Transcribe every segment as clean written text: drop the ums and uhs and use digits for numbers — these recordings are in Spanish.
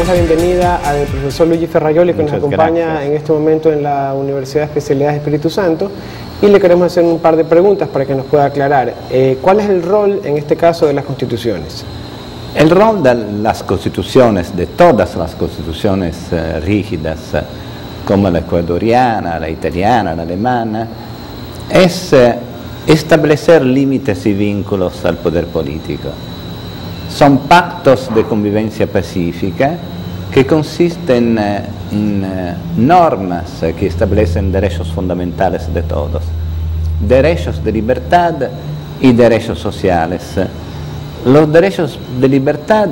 damos la bienvenida al profesor Luigi Ferraioli, que nos acompaña en este momento en la Universidad de Especialidades Espíritu Santo, y le queremos hacer un par de preguntas para que nos pueda aclarar. ¿Cuál es el rol, en este caso, de las constituciones? El rol de las constituciones, de todas las constituciones rígidas, como la ecuatoriana, la italiana, la alemana, es establecer límites y vínculos al poder político. Son pactos de convivencia pacífica que consisten en normas que establecen derechos fundamentales de todos, derechos de libertad y derechos sociales. Los derechos de libertad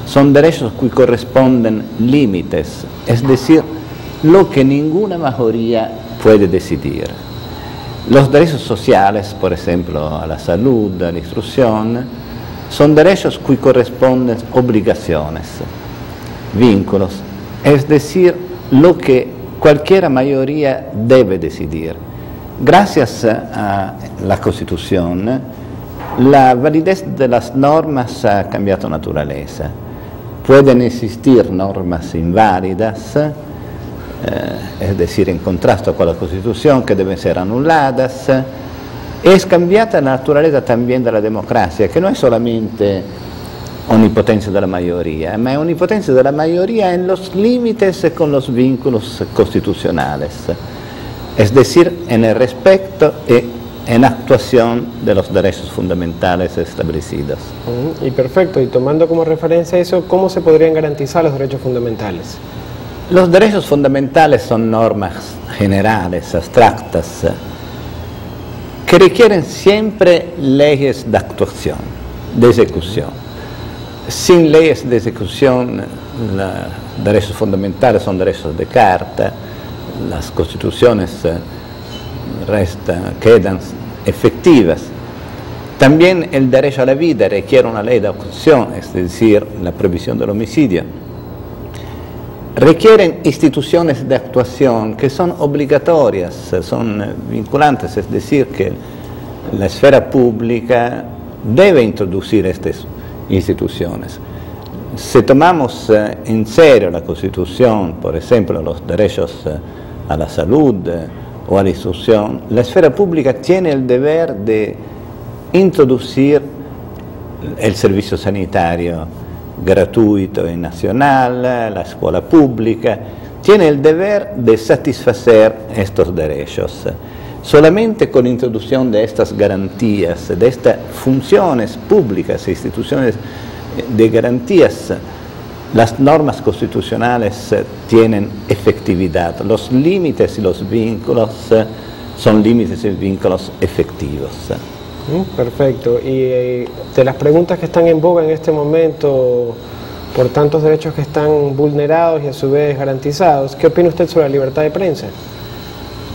son derechos que corresponden límites, es decir, lo que ninguna mayoría puede decidir. Los derechos sociales, por ejemplo, a la salud, a la instrucción, son derechos que corresponden obligaciones, vínculos, es decir, lo que cualquier mayoría debe decidir. Gracias a la Constitución, la validez de las normas ha cambiado naturaleza. Pueden existir normas inválidas, es decir, en contrasto con la Constitución, que deben ser anuladas. Es cambiata la naturaleza también de la democracia, que no es solamente omnipotencia de la mayoría, ma es omnipotencia de la mayoría en los límites y con los vínculos constitucionales, es decir, en el respeto y en actuación de los derechos fundamentales establecidos. Y perfecto, y tomando como referencia eso, ¿cómo se podrían garantizar los derechos fundamentales? Los derechos fundamentales son normas generales, abstractas, que requieren siempre leyes de actuación, de ejecución. Sin leyes de ejecución, los derechos fundamentales son derechos de carta, las constituciones quedan efectivas. También el derecho a la vida requiere una ley de actuación, es decir, la prohibición del homicidio. Requieren instituciones de actuación que son obligatorias, son vinculantes, es decir, que la esfera pública debe introducir estas instituciones. Si tomamos en serio la Constitución, por ejemplo, los derechos a la salud o a la instrucción, la esfera pública tiene el deber de introducir el servicio sanitario gratuito y nacional, la escuela pública, tiene el deber de satisfacer estos derechos. Solamente con la introducción de estas garantías, de estas funciones públicas e instituciones de garantías, las normas constitucionales tienen efectividad. Los límites y los vínculos son límites y vínculos efectivos. Perfecto. Y de las preguntas que están en boga en este momento, por tantos derechos que están vulnerados y a su vez garantizados, ¿qué opina usted sobre la libertad de prensa?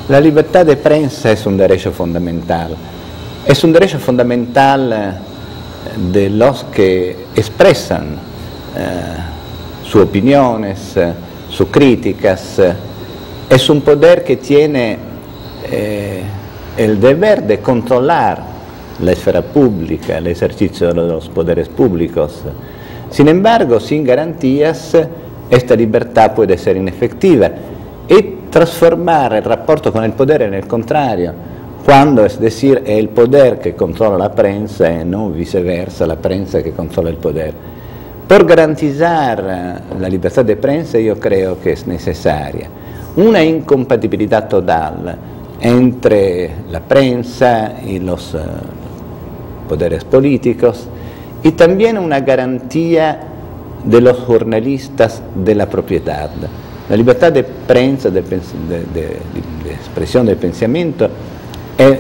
La libertad de prensa es un derecho fundamental. Es un derecho fundamental de los que expresan sus opiniones, sus críticas. Es un poder que tiene el deber de controlar la esfera pública, el ejercicio de los poderes públicos. Sin embargo, sin garantías, esta libertad puede ser inefectiva y transformar el rapporto con el poder en el contrario, cuando, es decir, es el poder que controla la prensa y no viceversa, la prensa que controla el poder. Por garantizar la libertad de prensa yo creo que es necesaria una incompatibilidad total entre la prensa y los poderes políticos, y también una garantía de los jornalistas de la propiedad. La libertad de prensa, de expresión del pensamiento, es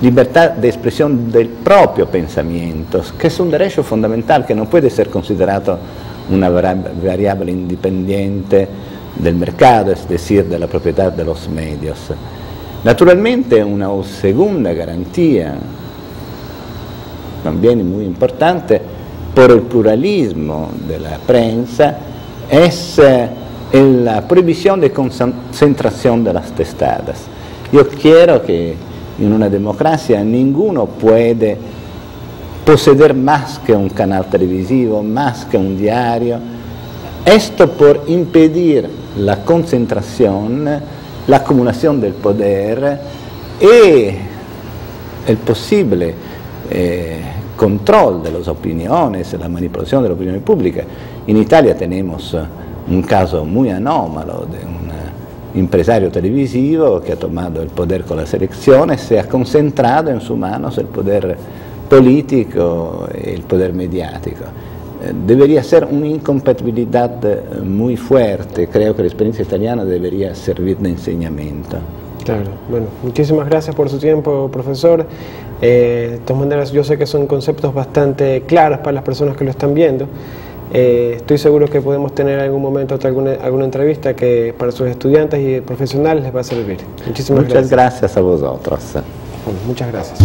libertad de expresión del propio pensamiento, que es un derecho fundamental que no puede ser considerado una variable independiente del mercado, es decir, de la propiedad de los medios. Naturalmente, una segunda garantía, también muy importante, por el pluralismo de la prensa, es la prohibición de concentración de las testadas. Yo quiero que en una democracia ninguno puede poseer más que un canal televisivo, más que un diario, Esto por impedir la concentración, la acumulación del poder y el posible control de las opiniones, la manipulación de la opinión pública. En Italia tenemos un caso muy anómalo de un empresario televisivo que ha tomado el poder con las elecciones, se ha concentrado en sus manos el poder político y el poder mediático. Debería ser una incompatibilidad muy fuerte, creo que la experiencia italiana debería servir de enseñamiento. Claro, bueno, muchísimas gracias por su tiempo, profesor. De todas maneras, yo sé que son conceptos bastante claros para las personas que lo están viendo. Estoy seguro que podemos tener en algún momento alguna entrevista que para sus estudiantes y profesionales les va a servir. Muchísimas gracias. Muchas gracias a vosotros. Bueno, muchas gracias.